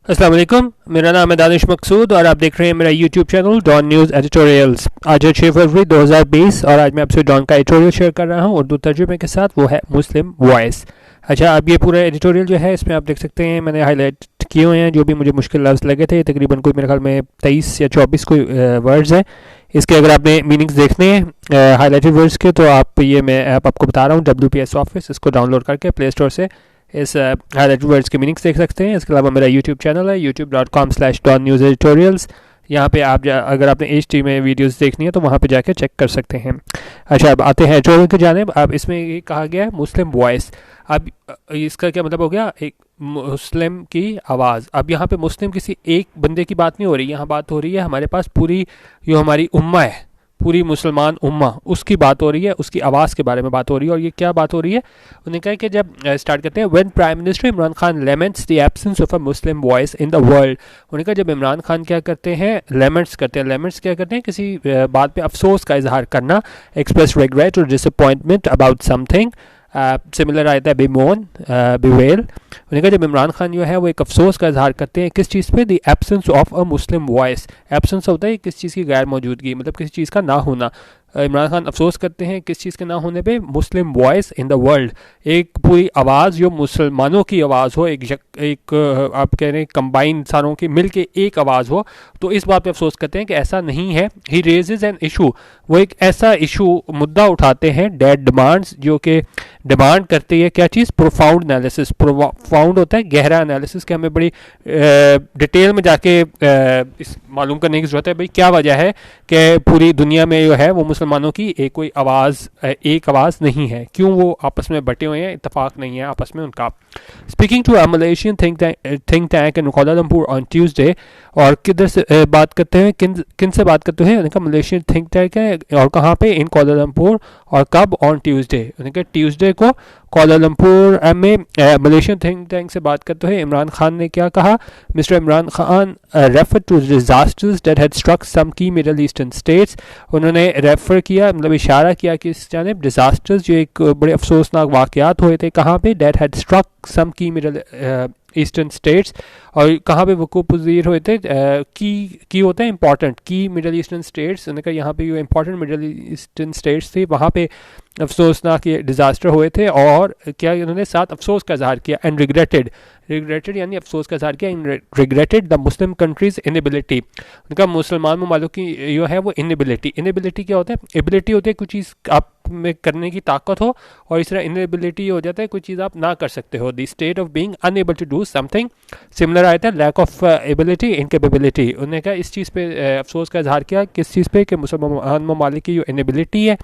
अस्सलाम वालेकुम, मेरा नाम है दानिश मकसूद और आप देख रहे हैं मेरा YouTube channel Dawn News editorials. आज है 6 फरवरी 2020 और आज मैं आपसे डॉन का एडिटोरियल शेयर कर रहा हूं उर्दू तर्जुमे के साथ, वो है मुस्लिम वॉइस। अच्छा, अब ये पूरा एडिटोरियल जो है इसमें आप देख सकते हैं मैंने हाईलाइट किए हुए हैं जो भी मुझे मुश्किल लफ्ज़ लगे थे। तकरीबन कोई मेरे ख्याल में 23 या 24 कोई वर्ड्स हैं। इसके अगर आपने मीनिंग्स देखने हैं हाईलाइटेड वर्ड्स के तो आप ये मैं ऐप आपको बता रहा हूँ WPS ऑफिस, इसको डाउनलोड करके प्ले स्टोर से इस हाईलाइटेड वर्ड्स के मीनिंग्स देख सकते हैं। इसके अलावा मेरा यूट्यूब चैनल है youtube.com/DonNewsEditorials। यहाँ पे आप अगर आपने HD में वीडियोस देखनी है तो वहाँ पे जाके चेक कर सकते हैं। अच्छा, अब आते हैं एडिटोरियल की जानिब। अब इसमें ये कहा गया है मुस्लिम वॉइस। अब इसका क्या मतलब हो गया, एक मुस्लिम की आवाज़। अब यहाँ पे मुस्लिम किसी एक बंदे की बात नहीं हो रही, यहाँ बात हो रही है हमारे पास पूरी जो हमारी उम्मा है, पूरी मुसलमान उम्मा, उसकी बात हो रही है, उसकी आवाज़ के बारे में बात हो रही है। और ये क्या बात हो रही है, उन्होंने कहा कि जब स्टार्ट करते हैं when prime minister Imran Khan laments the absence of a Muslim voice in the world. उन्होंने कहा जब इमरान खान क्या करते हैं, लेमेंट्स करते हैं। लेमेंट्स क्या करते हैं, किसी बात पे अफसोस का इजहार करना, एक्सप्रेस रिग्रेट और डिसअपॉइंटमेंट अबाउट समथिंग। सिमिलर आता है बेमोन, बिवेल। उन्होंने कहा जब इमरान खान जो है वो एक अफसोस का इजहार करते हैं किस चीज़ पे, the absence of a Muslim voice. Absence होता है किस चीज़ की गैर मौजूदगी, मतलब किसी चीज़ का ना होना। इमरान खान अफसोस करते हैं किस चीज़ के ना होने पे, मुस्लिम वॉइस इन द वर्ल्ड, एक पूरी आवाज़ जो मुसलमानों की आवाज़ हो, एक आप कह रहे हैं कंबाइन सारों की मिल के एक आवाज़ हो, तो इस बात पे अफसोस करते हैं कि ऐसा नहीं है। ही रेजेज एन इशू, वो एक ऐसा इशू मुद्दा उठाते हैं, डेट डिमांड्स, जो कि डिमांड करती है क्या चीज़, प्रोफाउंड एनालिसिस। प्रोफाउंड होता है गहरा एनालिसिस, कि हमें बड़ी डिटेल में जाके इस मालूम करने की ज़रूरत है भाई क्या वजह है कि पूरी दुनिया में जो है वो मुसलमानों की एक आवाज़ नहीं है, क्यों वो आपस में बटे हुए हैं, इत्तेफाक नहीं है आपस में उनका। Speaking to a Malaysian think tank in Kuala Lumpur on Tuesday, और किधर से बात करते हैं, किन से बात करते हैं, उनका मलेशियन थिंक टैंक है और कहाँ पे, इन कोलालमपुर, और कब, ऑन ट्यूसडे। उनके ट्यूसडे को कोलालमपुर में मलेशियन थिंक टैंक से बात करते हुए इमरान खान ने क्या कहा, mister Imran Khan refer to disasters that had struck some key Middle Eastern states. उन्होंने रेफर किया, मतलब इशारा किया कि इस जानिब डिजास्टर्स जो एक बड़े अफसोसनाक वाक़यात हुए थे, कहाँ पे, that had struck some key Middle Eastern states, और कहाँ पे वक़ूफ़ पज़ीर हुए थे, की होता है इंपॉर्टेंट, की मिडल ईस्टर्न स्टेट्स। उन्होंने कहा यहाँ पे जो इंपॉर्टेंट मिडल ईस्टर्न स्टेट्स थी वहाँ पे अफसोसनाक ये डिज़ास्टर हुए थे, और क्या उन्होंने साथ अफसोस का इजहार किया, एंड रिग्रेटेड यानी अफसोस का इजहार किया, regretted the Muslim countries inability. उनका मुसलमान ममालिक की जो है वो इनएबिलिटी क्या होता है, एबिलिटी होती है कुछ चीज़ आप में करने की ताकत हो, और इस तरह इनएबिलिटी हो जाता है कोई चीज़ आप ना कर सकते हो, the state of being unable to do something. Similar आया था लैक ऑफ एबिलिटी, इनकेपेबिलिटी। उन्होंने कहा इस चीज़ पे अफसोस का इजहार किया, किस चीज़ पे, कि मुसलमान ममालिक की जो इनएबिलिटी है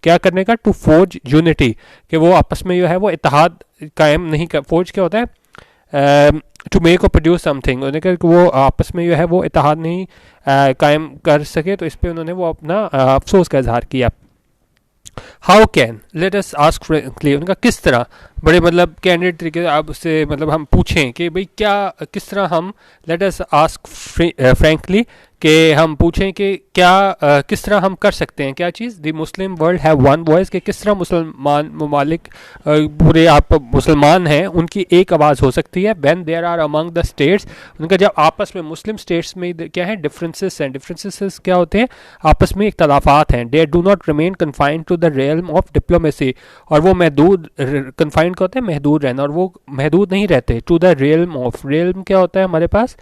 क्या करने का, टू फोर्ज यूनिटी, कि वो आपस में जो है वो इत्तेहाद कायम नहीं कर, फोर्ज क्या होता है, टू मेक और प्रोड्यूस समथिंग। उन्होंने कहा कि वो आपस में जो है वो इत्तेहाद नहीं कायम कर सके, तो इस पर उन्होंने वो अपना अफसोस का इजहार किया। How can, let us ask frankly, उनका किस तरह, बड़े मतलब कैंडिडेट तरीके से आप उससे मतलब हम पूछें कि भाई क्या, किस तरह हम, लेट अस आस्क फ्रेंकली, कि हम पूछें कि क्या किस तरह हम कर सकते हैं क्या चीज़, the Muslim world have one voice, कि किस तरह मुसलमान ममालिक पूरे आप मुसलमान हैं उनकी एक आवाज़ हो सकती है, when there are among the states. उनका जब आपस में मुस्लिम स्टेट्स में क्या है, डिफरेंसेस हैं। डिफरेंसेस क्या होते हैं, आपस में इख्तलाफात हैं। They do not remain confined to the realm of diplomacy, और वो महदूद, कन्फाइंड का होता है महदूद रहना, और वो महदूद नहीं रहते, to the realm of, realm क्या होता है हमारे पास,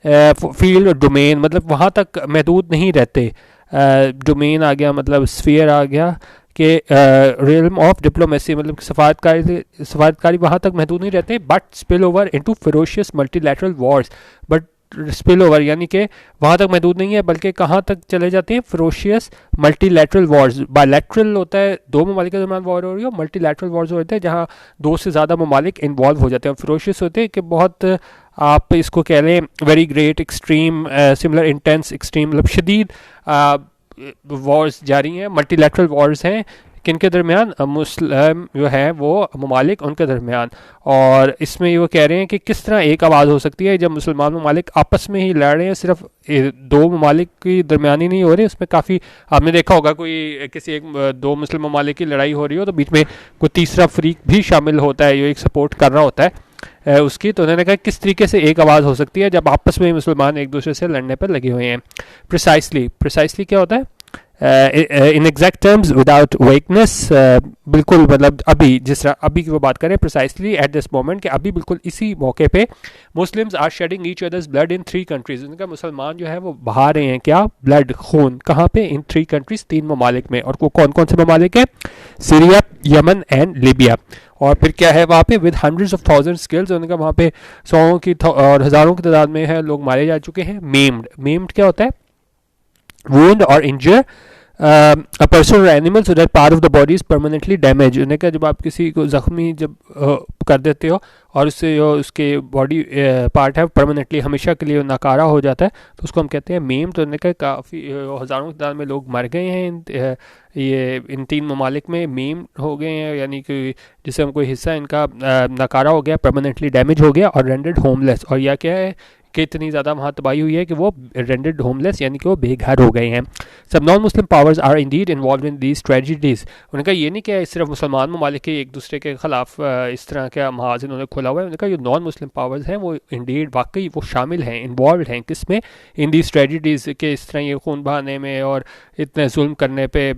फील्ड और डोमेन, मतलब वहाँ तक महदूद नहीं रहते। डोमेन आ गया, मतलब स्फीयर आ गया, कि रियल्म ऑफ डिप्लोमेसी मतलब सफारतकारी वहाँ तक महदूद नहीं रहते, but spill over into ferocious multilateral Wars. But spill over यानी कि वहाँ तक महदूद नहीं है, बल्कि कहाँ तक चले जाते हैं, फेरोशियस मल्टीलैटरल वॉर्स। बायलैटरल होता है दो ममालिक के दरमियान वॉर हो रही हो, मल्टीलैटरल वॉर्स होते हैं जहाँ दो से ज़्यादा ममालिक इन्वॉल्व हो जाते हैं। फेरोशियस होते हैं कि बहुत, आप इसको कह लें very great, extreme, similar, intense, extreme, मतलब शदीद वॉर्स जारी हैं, मल्टीलैटरल वॉर्स हैं, किन के दरमियान, मुस्लिम जो है वो ममालिक उनके दरमियान। और इसमें वो कह रहे हैं कि किस तरह एक आवाज़ हो सकती है जब मुसलमान ममालिक आपस में ही लड़ रहे हैं, सिर्फ दो ममालिक की दरमियान ही नहीं हो रही, उसमें काफ़ी आपने देखा होगा कोई किसी एक दो मुस्लिम ममालिक की लड़ाई हो रही हो तो बीच में कोई तीसरा फरीक भी शामिल होता है जो एक सपोर्ट कर रहा होता है उसकी, तो उन्होंने कहा किस तरीके से एक आवाज़ हो सकती है जब आपस में मुसलमान एक दूसरे से लड़ने पर लगे हुए हैं। प्रिसाइसली क्या होता है, इन एग्जैक्ट टर्म्स विदाउट वेकनेस, बिल्कुल मतलब अभी जिस तरह अभी की वो बात करें प्रिसाइसली एट दिस मोमेंट कि अभी बिल्कुल इसी मौके पे Muslims are shedding each other's blood in 3 countries. उनका मुसलमान जो है वो बहा रहे हैं क्या, ब्लड, खून, कहाँ पे, इन 3 कंट्रीज, 3 ममालिक में। और वो कौन कौन से ममालिक हैं, सीरिया, यमन एंड लीबिया। और फिर क्या है वहाँ पे, with hundreds of thousand kills, उनका वहाँ पे सौ की और हज़ारों की तादाद में है लोग मारे जा चुके हैं। मेम्ड क्या होता है, wound or injure a person or animal so that part of the body is permanently damaged। उन्हें कहा जब आप किसी को ज़ख्मी जब कर देते हो और उससे जो उसके बॉडी पार्ट है परमानेंटली हमेशा के लिए नाकारा हो जाता है तो उसको हम कहते हैं मेम। तो उन्हें कहा काफ़ी हज़ारों की तादाद में लोग मर गए हैं ये इन 3 ममालिक में, मेम हो गए हैं यानी कि जिससे कोई हिस्सा इनका नाकारा हो गया, परमानेंटली डैमेज हो गया, और रेंडर्ड होमलेस। और यह क्या है कि इतनी ज़्यादा वहाँ तबाही हुई है कि वो रेंडर्ड होमलेस यानी कि वो बेघर हो गए हैं। सब non Muslim powers are indeed involve in these tragedies. उन्होंने कहा ये नहीं कि सिर्फ मुसलमान ममालिक के एक दूसरे के ख़िलाफ़ इस तरह का महाज इन्होंने खोला हुआ है। उन्होंने कहा ये नॉन मुस्लिम पावर्स हैं वो इंडीड वाकई वो शामिल हैं, इन्वॉल्व हैं किस में, इन दीज ट्रेजिडीज़ के इस तरह ये खून बहाने में और इतने जुल्म करने पे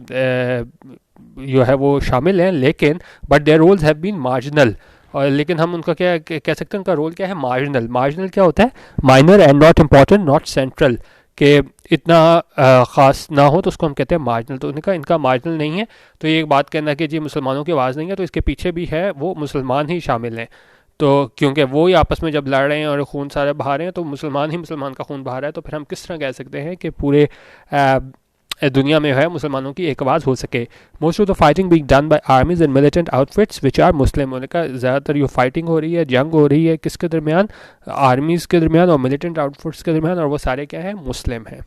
जो है वो शामिल हैं। लेकिन but their roles have been marginal, और लेकिन हम उनका क्या कह सकते हैं, उनका रोल क्या है, मार्जिनल क्या होता है, minor and not important not central, के इतना ख़ास ना हो तो उसको हम कहते हैं मार्जिनल। तो उनका इनका मार्जिनल नहीं है। तो ये एक बात कहना कि जी मुसलमानों की आवाज़ नहीं है, तो इसके पीछे भी है वो मुसलमान ही शामिल हैं। तो क्योंकि वो ही आपस में जब लड़ रहे हैं और खून सारे बहा रहे हैं तो मुसलमान ही मुसलमान का खून बहा रहा है, तो फिर हम किस तरह कह सकते हैं कि पूरे दुनिया में है मुसलमानों की एक आवाज़ हो सके। Most of the fighting being done by armies and militant outfits which are Muslim. उनका ज़्यादातर ये फाइटिंग हो रही है, जंग हो रही है किसके दरमियान, आर्मीज़ के दरमियान और मिलिटेंट आउटफिट्स के दरमियान, और वो सारे क्या हैं, मुस्लिम हैं,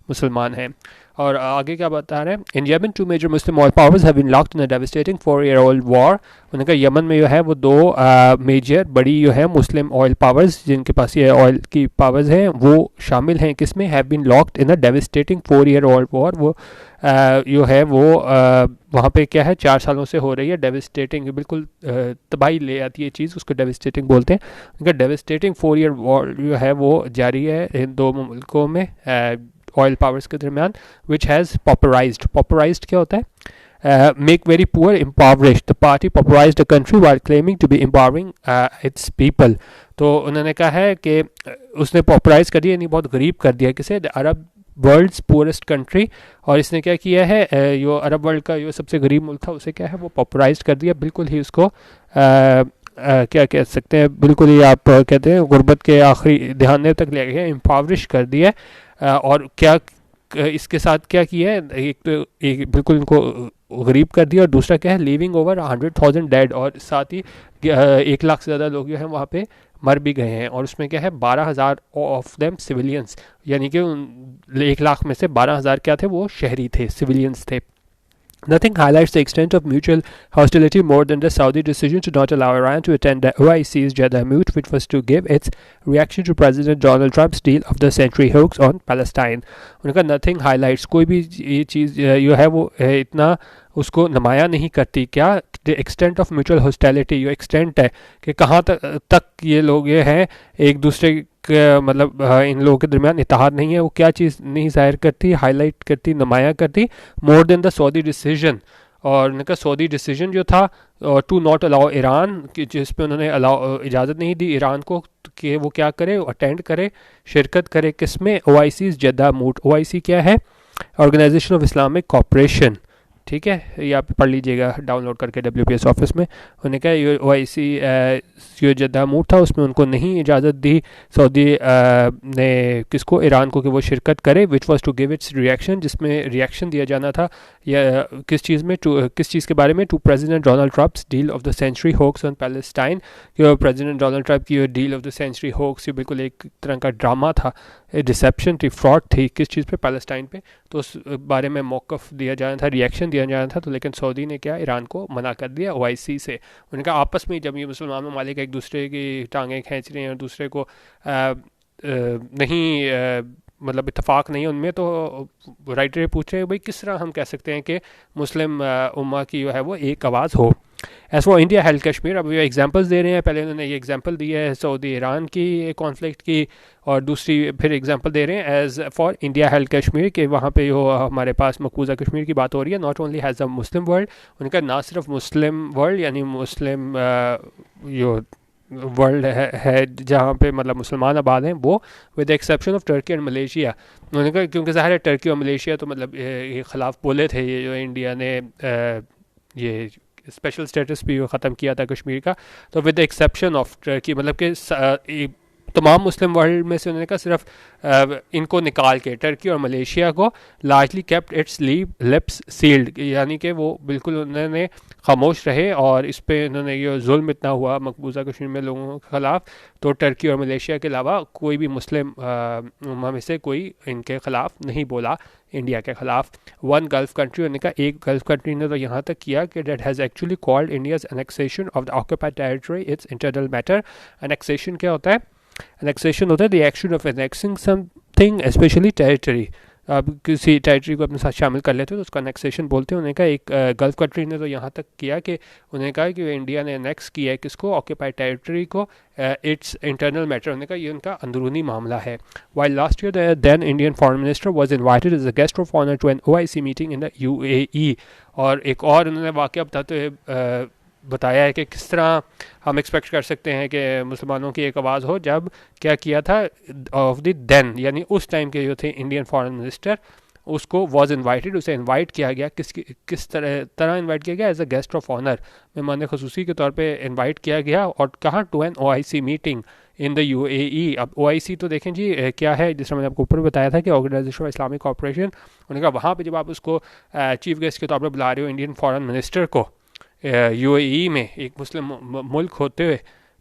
मुसलमान हैं। और आगे क्या बता रहे हैं, in Yemen 2 major Muslim oil powers have been locked in a devastating 4-year-old war. उन्होंने कहा यमन में जो है वो 2 मेजर बड़ी जो है मुस्लिम ऑयल पावर्स जिनके पास ये ऑयल की पावर्स हैं वो शामिल हैं किसमें, have been locked in a devastating 4-year-old war. वो जो है वो वहाँ पे क्या है 4 सालों से हो रही है, डेवास्टेटिंग बिल्कुल तबाही ले आती है चीज़, उसको डेवास्टेटिंग बोलते हैं। उनका डेवास्टेटिंग 4-year वॉर जो है वो जारी है इन 2 मुल्कों में ऑयल पावर्स के दरमियान, विच हैज़ पॉपराइज्ड क्या होता है, make very poor impoverish the party pauperised the country while claiming to be empowering its people. तो उन्होंने कहा है कि उसने पॉपराइज कर दिया यानी बहुत गरीब कर दिया किसे, the Arab world's poorest country. और इसने क्या किया है, जो अरब वर्ल्ड का जो सबसे गरीब मुल्क था उसे क्या है वो पॉपराइज कर दिया, बिल्कुल ही उसको क्या कह सकते हैं, बिल्कुल ही आप कहते हैं गुर्बत के आखिरी दहाने तक ले गए, इम्पावरिश कर दिया। और क्या इसके साथ क्या किया है, एक तो एक बिल्कुल इनको गरीब कर दिया, और दूसरा क्या है, लीविंग ओवर 100,000 डेड, और साथ ही 1 लाख से ज़्यादा लोग जो हैं वहाँ पे मर भी गए हैं। और उसमें क्या है 12,000 ऑफ देम सिविलियंस, यानी कि 1 लाख में से 12,000 क्या थे, वो शहरी थे, सिविलियंस थे। Nothing highlights the extent of mutual hostility more than the Saudi decision to not allow Iran to attend the OIC's Jeddah meet, which was to give its reaction to President Donald Trump's deal of the century hoax on Palestine. उनका nothing highlights, कोई भी ये चीज़ जो है वो इतना उसको नुमाया नहीं करती, क्या the extent of mutual hostility, जो एक्सटेंट है कि कहाँ तक ये लोग ये हैं एक दूसरे मतलब इन लोगों के दरमियान इत्तेहाद नहीं है, वो क्या चीज़ नहीं जाहिर करती, हाईलाइट करती, नुमाया करती, more than the Saudi decision. और उनका सऊदी डिसीजन जो था टू नॉट अलाउ ईरान, जिस पे उन्होंने इजाज़त नहीं दी ईरान को कि वो क्या करे, अटेंड करे, शिरकत करे किसमें, OIC's जद्दा मूट। OIC क्या है, ऑर्गेनाइजेशन ऑफ इस्लामिक कॉपरेशन, ठीक है, ये आप पढ़ लीजिएगा डाउनलोड करके WPS ऑफिस में। उन्होंने कहा ये OIC जो जद्दा मूड था उसमें उनको नहीं इजाज़त दी सऊदी ने किसको, ईरान को, कि वो शिरकत करे, which was to give its reaction, जिसमें रिएक्शन दिया जाना था या किस चीज़ में, किस चीज़ के बारे में, to president Donald Trump's deal of the century hoax on Palestine. कि प्रेसिडेंट डोनाल्ड ट्रम्प की deal of the century hoax ये बिल्कुल एक तरह का ड्रामा था, डिसेप्शन थी, फ्रॉड थी, किस चीज़ पे, पैलेस्टाइन पे। तो उस बारे में मौक़िफ़ दिया जाना था, रिएक्शन दिया जाना था, तो लेकिन सऊदी ने क्या ईरान को मना कर दिया OIC से। उनका आपस में जब ये मुसलमान ममालिक एक दूसरे की टांगें खींच रहे हैं और दूसरे को नहीं मतलब इत्तेफाक नहीं है उनमें, तो राइटर पूछ रहे हैं भाई किस तरह हम कह सकते हैं कि मुस्लिम उम्मा की जो है वो एक आवाज़ हो। As for India held Kashmir, अब ये एग्जांपल्स दे रहे हैं, पहले उन्होंने ये एग्जांपल दी है सऊदी ईरान की कॉन्फ्लिक्ट की, और दूसरी फिर एग्जांपल दे रहे हैं as for India held Kashmir के वहाँ पे जो हमारे पास मकबूजा कश्मीर की बात हो रही है, not only has a Muslim world, उनका ना सिर्फ मुस्लिम वर्ल्ड यानी मुस्लिम जो वर्ल्ड है जहाँ पे मतलब मुसलमान आबाद हैं वो, with the exception of Turkey and Malaysia. उन्होंने कहा क्योंकि ज़ाहिर है टर्की और मलेशिया तो मतलब ये ख़िलाफ़ बोले थे, ये जो इंडिया ने ये स्पेशल स्टेटस भी ख़त्म किया था कश्मीर का, तो with the exception of Turkey मतलब कि तमाम मुस्लिम वर्ल्ड में से उन्होंने कहा सिर्फ इनको निकाल के टर्की और मलेशिया को largely kept its lips sealed, यानी कि वो बिल्कुल उन्होंने खामोश रहे, और इस पे उन्होंने ये जुल्म इतना हुआ मकबूजा कश्मीर में लोगों के ख़िलाफ़, तो टर्की और मलेशिया के अलावा कोई भी मुस्लिम उम्मा में से कोई इनके ख़िलाफ़ नहीं बोला इंडिया के ख़िलाफ़। वन गल्फ़ कंट्री, उन्होंने कहा एक गल्फ़ कंट्री ने तो यहाँ तक किया कि that has actually called India's annexation of the occupied territory its internal matter. Annexation क्या होता है? एनेक्सेशन होता है the action of annexing something specially territory, आप किसी टेरिटरी को अपने साथ शामिल कर लेते हो तो उसका एनेक्सेशन बोलते हैं। उन्होंने कहा एक गल्फ़ कंट्री ने तो यहाँ तक किया कि उन्होंने कहा कि इंडिया ने एनेक्स किया है किसको? ऑक्यूपाइड टेरिटरी को, इट्स इंटरनल मैटर, उन्होंने कहा ये उनका अंदरूनी मामला है। While last year the then Indian foreign minister was invited as a guest of honour to an OIC meeting in the UAE, और एक और उन्होंने वाक़या बताते हुए बताया है कि किस तरह हम एक्सपेक्ट कर सकते हैं कि मुसलमानों की एक आवाज़ हो, जब क्या किया था ऑफ द देन यानी उस टाइम के जो थे इंडियन फॉरेन मिनिस्टर, उसको वॉज इन्वाइटेड, उसे इन्वाइट किया गया, किस तरह इन्वाइट किया गया? As a guest of honour, मेहमान खसूसी के तौर पे इन्वाइट किया गया, और कहाँ? To an OIC meeting in the UAE। अब OIC तो देखें जी क्या है, जिस तरह मैंने आपको ऊपर बताया था कि ऑर्गेनाइजेशन ऑफ इस्लामिक कॉर्पोरेशन, उन्होंने कहा वहाँ पर जब आप उसको चीफ गेस्ट के तौर पर बुला रहे हो इंडियन फॉरेन मिनिस्टर को UAE में एक मुस्लिम मुल्क होते हुए,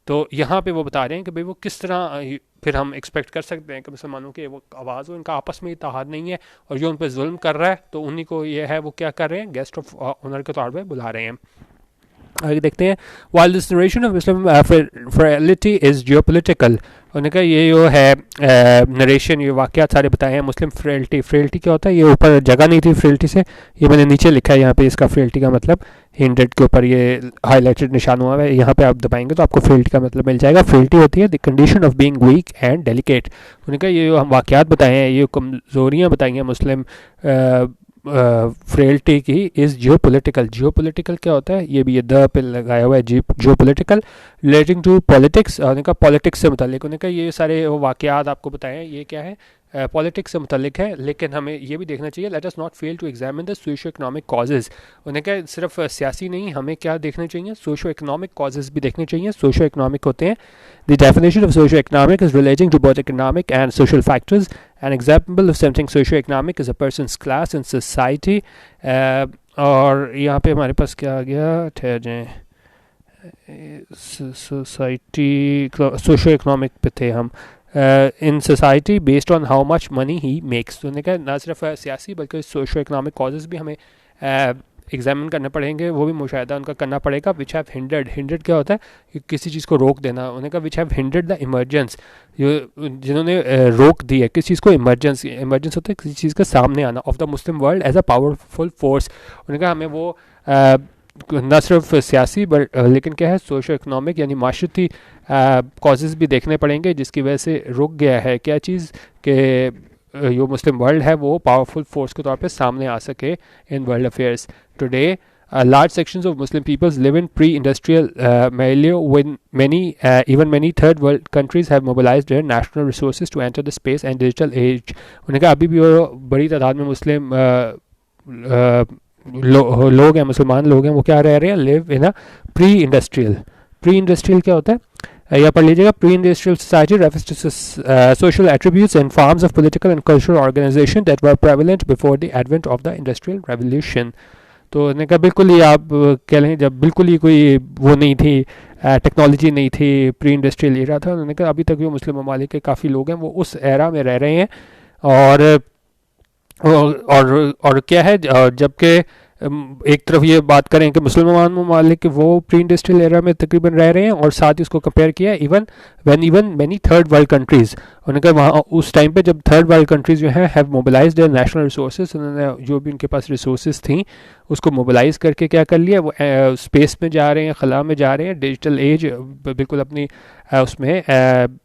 तो यहाँ पे वो बता रहे हैं कि भाई वो किस तरह फिर हम एक्सपेक्ट कर सकते हैं कि मुसलमानों की वो आवाज़ हो, इनका आपस में इत्तेहाद नहीं है, और जो उन पर जुल्म कर रहा है तो उन्हीं को ये है वो क्या कर रहे हैं? गेस्ट ऑफ ऑनर के तौर पे बुला रहे हैं। आगे देखते हैं। While this narration of Muslim frailty is geopolitical, उन्होंने कहा ये जो है नरेशन, ये वाक़यात सारे बताए हैं। मुस्लिम फ्रेलिटी क्या होता है? ये ऊपर जगह नहीं थी फ्रेलिटी से, ये मैंने नीचे लिखा है यहाँ पे, इसका फ्रेलिटी का मतलब हिंडेड के ऊपर ये हाईलाइटेड निशान हुआ है, यहाँ पे आप दबाएंगे तो आपको फ्रेलिटी का मतलब मिल जाएगा। फ्रेलिटी होती है the condition of being weak and delicate. उन्होंने कहा ये जो हम वाक़यात बताए हैं, ये कमज़ोरियाँ बताई हैं मुस्लिम फ्रेलिटी की, इज़ जियोपॉलिटिकल। जियोपॉलिटिकल क्या होता है? ये भी ये द पे लगाया हुआ है, जियोपॉलिटिकल रिलेटिंग टू पॉलिटिक्स, उन्होंने कहा पॉलिटिक्स से मुतालिक। उन्होंने कहा ये सारे वाक़यात आपको बताए हैं ये क्या है? पॉलिटिक्स से मुतल्लिक है, लेकिन हमें ये भी देखना चाहिए, let us not fail to examine the socio economic causes. उन्हें कहा सिर्फ सियासी नहीं, हमें क्या देखने चाहिए? सोशो इकनॉमिक कॉजेज़ भी देखने चाहिए। सोशो इकनॉमिक होते हैं, the definition of socio economic is relating to both economic and social factors. An example of something socio economic is a person's class in society. और यहाँ पे हमारे पास क्या आ गया? ठहर जाएँ, सोसाइटी सोशो इकनॉमिक पे थे हम। In society based on how much money he makes. तो उन्होंने कहा ना सिर्फ सियासी बल्कि सोशो इकनॉमिक कॉजेज़ भी हमें एग्जामिन करने पड़ेंगे, वो भी मुशाहिदा उनका करना पड़ेगा। विच हैव हिंडर्ड क्या होता है? कि किसी चीज़ को रोक देना। उन्होंने कहा which have hindered the emergence, जिन्होंने रोक दी है किस चीज़ को? इमरजेंस होता है किसी चीज़ का सामने आना, of the Muslim world as a powerful force. उन्होंने कहा हमें वो न सिर्फ सियासी लेकिन क्या है? सोशो इकनॉमिक यानी माशरती कॉजेज़ भी देखने पड़ेंगे, जिसकी वजह से रुक गया है क्या चीज़ कि जो मुस्लिम वर्ल्ड है वो पावरफुल फोर्स के तौर पे सामने आ सके in world affairs. Today large sections of Muslim peoples live in pre-industrial milieu when many third world countries have mobilized their national resources to enter the space and digital age। उन्होंने कहा अभी भी बड़ी तादाद में मुस्लिम लोग हैं, मुसलमान लोग हैं, वो क्या रह रहे हैं? Live in a pre industrial क्या होता है? यहाँ पढ़ लीजिएगा। Pre industrial society refers to social attributes and forms of political and cultural organisation that were prevalent before the advent of the industrial revolution. तो उन्होंने कहा बिल्कुल ही आप कह लें जब बिल्कुल ही कोई वो नहीं थी, टेक्नोलॉजी नहीं थी, प्री इंडस्ट्रियल एरा था। उन्होंने कहा अभी तक जो मुस्लिम ममालिक के काफ़ी लोग हैं वो उस एरा में रह रहे हैं। और क्या है, जबकि एक तरफ ये बात करें कि मुसलमान ममालिक वो प्री इंडस्ट्रियल एरा में तकरीबन रह रहे हैं, और साथ ही उसको कंपेयर किया even many third world countries. उन्होंने कहा वहाँ उस टाइम पे जब थर्ड वर्ल्ड कंट्रीज़ जो हैं have mobilised there national resources, उन्होंने जो भी उनके पास रिसोर्सेज थी उसको मोबिलाइज करके क्या कर लिया, वो स्पेस में जा रहे हैं, खला में जा रहे हैं, डिजिटल एज बिल्कुल अपनी उसमें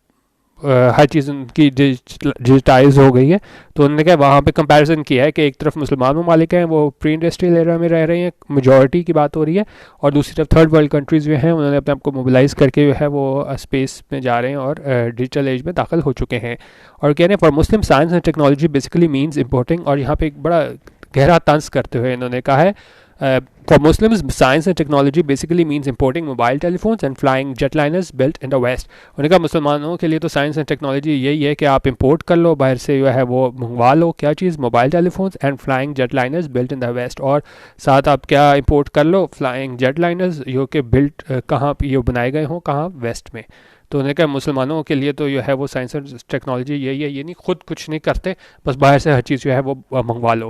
हर चीज़ उनकी डिजिटाइज हो गई है। तो उन्होंने क्या वहाँ पे कंपैरिजन किया है कि एक तरफ मुसलमान ममालिक हैं वो प्री इंडस्ट्रियल एरा में रह रहे हैं, मेजॉरिटी की बात हो रही है, और दूसरी तरफ थर्ड वर्ल्ड कंट्रीज़ जो हैं उन्होंने अपने आप को मोबिलाइज करके जो है वो स्पेस में जा रहे हैं और डिजिटल एज में दाखिल हो चुके हैं। और कह रहे हैं for Muslim science and technology basically means importing, और यहाँ पे एक बड़ा गहरा तंज करते हुए इन्होंने कहा है for Muslims, science and technology basically means importing mobile telephones and flying jetliners built in the West। उन्होंने कहा मुसलमानों के लिए तो साइंस एंड टेक्नोलॉजी यही है कि आप इंपोर्ट कर लो बाहर से, जो है वो मंगवा लो, क्या चीज़, mobile telephones and flying jetliners built in the West, और साथ आप क्या इंपोर्ट कर लो, फ्लाइंग जेटलाइनर्स जो कि बिल्ट कहाँ ये बनाए गए हों, कहाँ, वेस्ट में। तो उन्होंने कहा मुसलमानों के लिए तो जो है वो साइंस एंड टेक्नोलॉजी यही है, ये नहीं खुद कुछ नहीं करते, बस बाहर से हर चीज़ जो है वो मंगवा लो।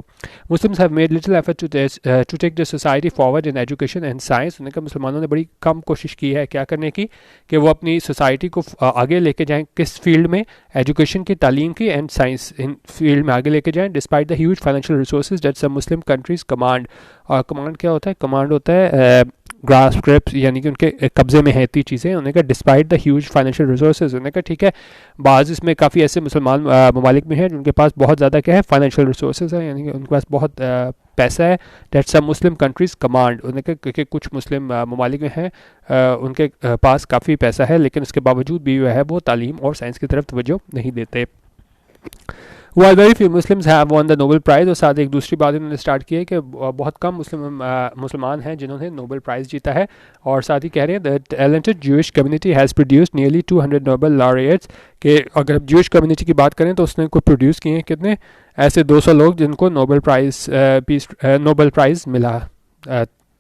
Muslims have made little effort to take the society forward in education and science. उन्होंने कहा मुसलमानों ने बड़ी कम कोशिश की है क्या करने की, कि वो अपनी सोसाइटी को आगे लेके जाएँ, किस फील्ड में, एजुकेशन की, तालीम की एंड साइंस इन फील्ड में आगे लेके जाएँ, despite the huge financial resources that some Muslim countries command. और कमांड क्या होता है, कमांड होता है ग्रास ग्रिप्स, यानी कि उनके कब्जे में है इतनी चीज़ें। उन्होंने कहा despite the huge financial resources, उन्होंने कहा ठीक है बाज़ इसमें काफ़ी ऐसे मुसलमान ममालिक में हैं जिनके पास बहुत ज़्यादा क्या है, फाइनेंशियल रिसोर्सेज है, यानी कि उनके पास बहुत पैसा है, that some Muslim countries command. उन्होंने कहा क्योंकि कुछ मुस्लिम ममालिक में हैं उनके पास काफ़ी पैसा है, लेकिन उसके बावजूद भी जो है वो तालीम और साइंस की तरफ तवज्जो नहीं देते। While very few Muslims have won the Nobel Prize, और साथ एक दूसरी बात इन्होंने स्टार्ट की है कि बहुत कम मुसलमान हैं जिन्होंने नोबेल प्राइज़ जीता है, और साथ ही कह रहे हैं the talented Jewish community has produced nearly 200 Nobel laureates, कि अगर आप ज्यूइश कम्युनिटी की बात करें तो उसने को प्रोड्यूस किए हैं कितने, ऐसे 200 लोग जिनको नोबेल प्राइज़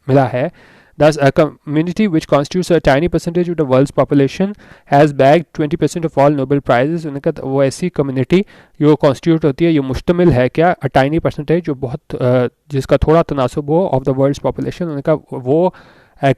मिला है। Thus, a community which constitutes a tiny percentage of the world's population has bagged 20% of all Nobel Prizes। उन्होंने कहा वो ऐसी कम्युनिटी जो कॉन्स्टिट्यूट होती है, ये मुश्तमिल है क्या, अ टाइनी परसेंटेज जो बहुत जिसका थोड़ा तनासुब हो ऑफ द वर्ल्ड्स पॉपुलेशन। उन्होंने कहा वो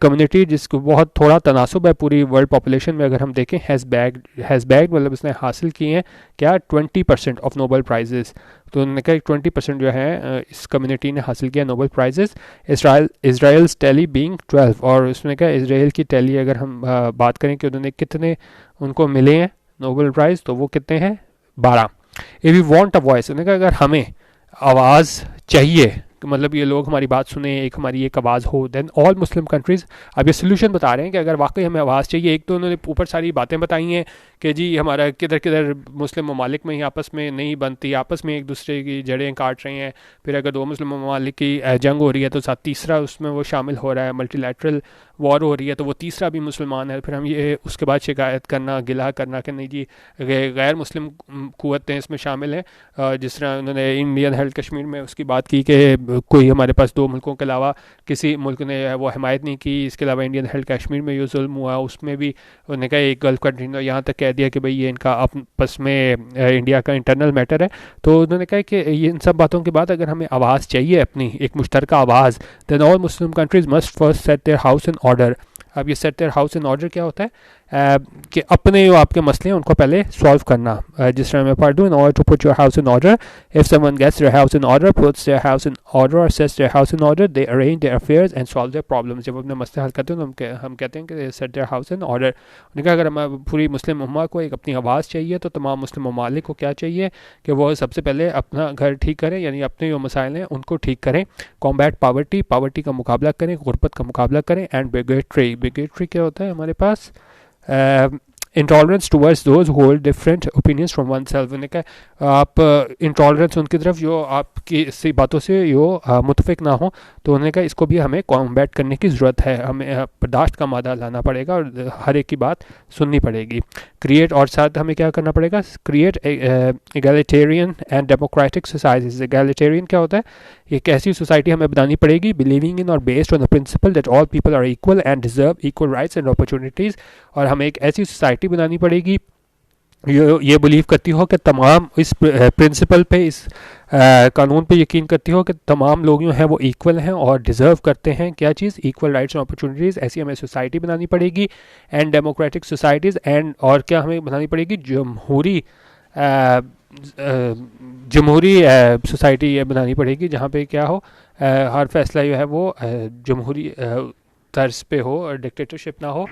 कम्युनिटी जिसको बहुत थोड़ा तनासुब है पूरी वर्ल्ड पॉपुलेशन में, अगर हम देखें हैज़ बैग मतलब इसने हासिल किए हैं क्या, 20% ऑफ नोबेल प्राइजेस। तो उन्होंने कहा 20% जो है इस कम्युनिटी ने हासिल किया Nobel prizes. Israel's tally being 12, और उसने कहा इसराइल की टेली अगर हम बात करें कि उन्होंने कितने उनको मिले हैं नोबेल प्राइज़, तो वो कितने हैं, 12। If you want a voice, उन्होंने कहा अगर हमें आवाज़ चाहिए, मतलब ये लोग हमारी बात सुने, एक हमारी एक आवाज़ हो, देन ऑल मुस्लिम कंट्रीज़। अब ये सोल्यूशन बता रहे हैं कि अगर वाकई हमें आवाज़ चाहिए, एक तो उन्होंने ऊपर सारी बातें बताई हैं कि जी हमारा किधर किधर मुस्लिम ममालिक में ही आपस में नहीं बनती, आपस में एक दूसरे की जड़ें काट रहे हैं, फिर अगर दो मुस्लिम ममालिक की जंग हो रही है तो साथ तीसरा उसमें वो शामिल हो रहा है, मल्टीलैटरल वॉर हो रही है तो वो तीसरा भी मुसलमान है, फिर हम ये उसके बाद शिकायत करना, गिला करना कि नहीं जी गैर मुस्लिम क़ुव्वतें इसमें शामिल हैं। जिस तरह उन्होंने इंडियन हेल्थ कश्मीर में उसकी बात की कि कोई हमारे पास दो मुल्कों के अलावा किसी मुल्क ने वो हिमायत नहीं की, इसके अलावा इंडियन हेल्थ कश्मीर में ये जुल्म हुआ, उसमें भी उन्होंने कहा एक गल्फ कंट्री ने यहाँ तक कह दिया कि भाई ये इनका आपस में इंडिया का इंटरनल मैटर है। तो उन्होंने कहा कि ये इन सब बातों के बाद अगर हमें आवाज़ चाहिए अपनी एक मुश्तरका आवाज़, then all Muslim countries must first set their house in order. अब ये set their house in order क्या होता है कि अपने जो आपके मसले हैं उनको पहले सॉल्व करना। जिस तरह मैं पढ़ दूँ, in order to put your house in order, if someone gets their house in order, puts their house in order और sets their house in order, they arrange their affairs and solve their problems. जब अपने मसले हल करते हैं तो हम कहते हैं कि set their house in order. उन्होंने कहा अगर हम पूरी मुस्लिम उम्मा को एक अपनी आवाज़ चाहिए तो तमाम मुस्लिम ममालिक को क्या चाहिए कि वो सबसे पहले अपना घर ठीक करें, यानी अपने जो मसाइल हैं उनको ठीक करें, कॉम्बैट पावर्टी का मुकाबला करें, गुरबत का मुकाबला करें, एंड बिगेट्री क्या होता है हमारे पास, intolerance towards those hold different opinions from one self. उन्होंने कहा आप इंटॉलरेंस उनकी तरफ जो आपकी इसी बातों से जो मुतफिक ना हो, तो उन्होंने कहा इसको भी हमें कॉम्बैट करने की ज़रूरत है, हमें बर्दाश्त का मादा लाना पड़ेगा और हर एक की बात सुननी पड़ेगी। क्रिएट, और साथ हमें क्या करना पड़ेगा, क्रिएट एगैलिटेरियन एंड डेमोक्रेटिक सोसाइटीज़। एगैलिटेरियन क्या होता है, एक ऐसी सोसाइटी हमें बनानी पड़ेगी बिलीविंग इन और based on the principle that all people are equal and deserve equal rights and opportunities. और हमें एक ऐसी सोसाइटी बनानी पड़ेगी ये बिलीव करती हो कि तमाम इस प्रिंसिपल पे, इस कानून पे यकीन करती हो कि तमाम लोग जो हैं वो इक्वल हैं और डिज़र्व करते हैं क्या चीज़, इक्वल राइट्स एंड अपॉर्चुनिटीज़, ऐसी हमें सोसाइटी बनानी पड़ेगी एंड डेमोक्रेटिक सोसाइटीज़, एंड और क्या हमें बनानी पड़ेगी, जमहूरी सोसाइटी ये बनानी पड़ेगी जहाँ पे क्या हो, हर फैसला जो है वो जमहूरी तर्ज पे हो और डिक्टेटरशिप ना हो।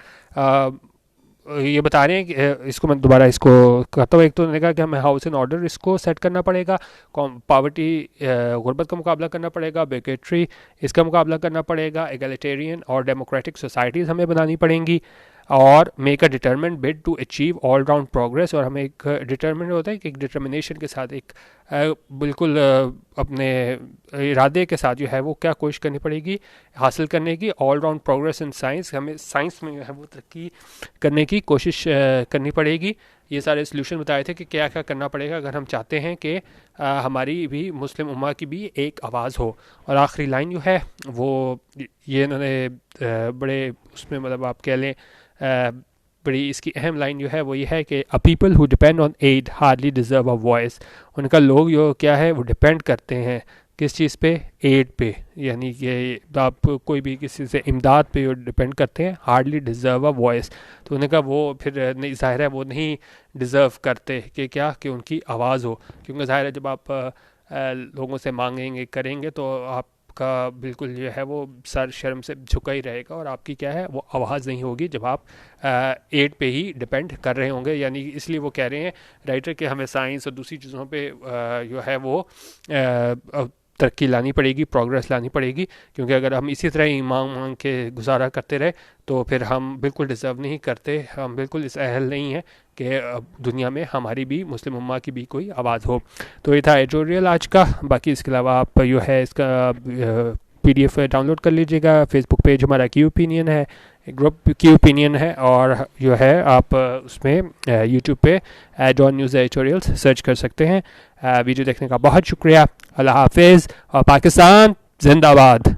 ये बता रहे हैं कि इसको मैं दोबारा इसको कहता हूँ। एक तो उन्होंने कहा कि हमें हाउस एंड ऑर्डर इसको सेट करना पड़ेगा, पावर्टी गुर्बत का मुकाबला करना पड़ेगा, बेकेट्री इसका मुकाबला करना पड़ेगा, एगलिटेरियन और डेमोक्रेटिक सोसाइटीज़ हमें बनानी पड़ेंगी, और make a determinant bid to achieve all round progress. और हमें एक डिटर्मिनेंट होता है कि एक डिटर्मिनेशन के साथ, एक बिल्कुल अपने इरादे के साथ जो है वो क्या कोशिश करनी पड़ेगी हासिल करने की, all round progress in science, हमें साइंस में जो है वो तरक्की करने की कोशिश करनी पड़ेगी। ये सारे सोल्यूशन बताए थे कि क्या क्या करना पड़ेगा अगर हम चाहते हैं कि हमारी भी मुस्लिम उम्मा की भी एक आवाज़ हो। और आखिरी लाइन जो है वो ये इन्होंने बड़े उसमें मतलब आप कह लें बड़ी इसकी अहम लाइन जो है वो ये है कि a people who depend on aid hardly deserve a voice. उनका लोग जो क्या है वो डिपेंड करते हैं किस चीज़ पे, एड पे, यानी कि आप कोई भी किसी से इमदाद पे डिपेंड करते हैं, हार्डली डिज़र्व अ वॉइस। तो उन्होंने कहा वो फिर नहीं, ज़ाहिर है वो नहीं डिज़र्व करते कि क्या कि उनकी आवाज़ हो, क्योंकि ज़ाहिर है जब आप लोगों से मांगेंगे करेंगे तो आपका बिल्कुल जो है वो सर शर्म से झुका ही रहेगा और आपकी क्या है वो आवाज़ नहीं होगी जब आप एड पे ही डिपेंड कर रहे होंगे। यानी इसलिए वो कह रहे हैं राइटर कि हमें साइंस और दूसरी चीज़ों पे जो है वो तरक्की लानी पड़ेगी, प्रोग्रेस लानी पड़ेगी, क्योंकि अगर हम इसी तरह ही मांग मांग के गुजारा करते रहे तो फिर हम बिल्कुल डिज़र्व नहीं करते, हम बिल्कुल इस अहल नहीं है कि अब दुनिया में हमारी भी मुस्लिम उम्मा की भी कोई आवाज़ हो। तो ये था एडिटोरियल आज का। बाकी इसके अलावा आप जो है इसका PDF डाउनलोड कर लीजिएगा। फेसबुक पेज हमारा की ओपिनियन है, ग्रुप की ओपिनियन है, और जो है आप उसमें यूट्यूब पे डॉन न्यूज़ एडिटोरियल्स सर्च कर सकते हैं। वीडियो देखने का बहुत शुक्रिया। अल्लाह हाफिज़ और पाकिस्तान जिंदाबाद।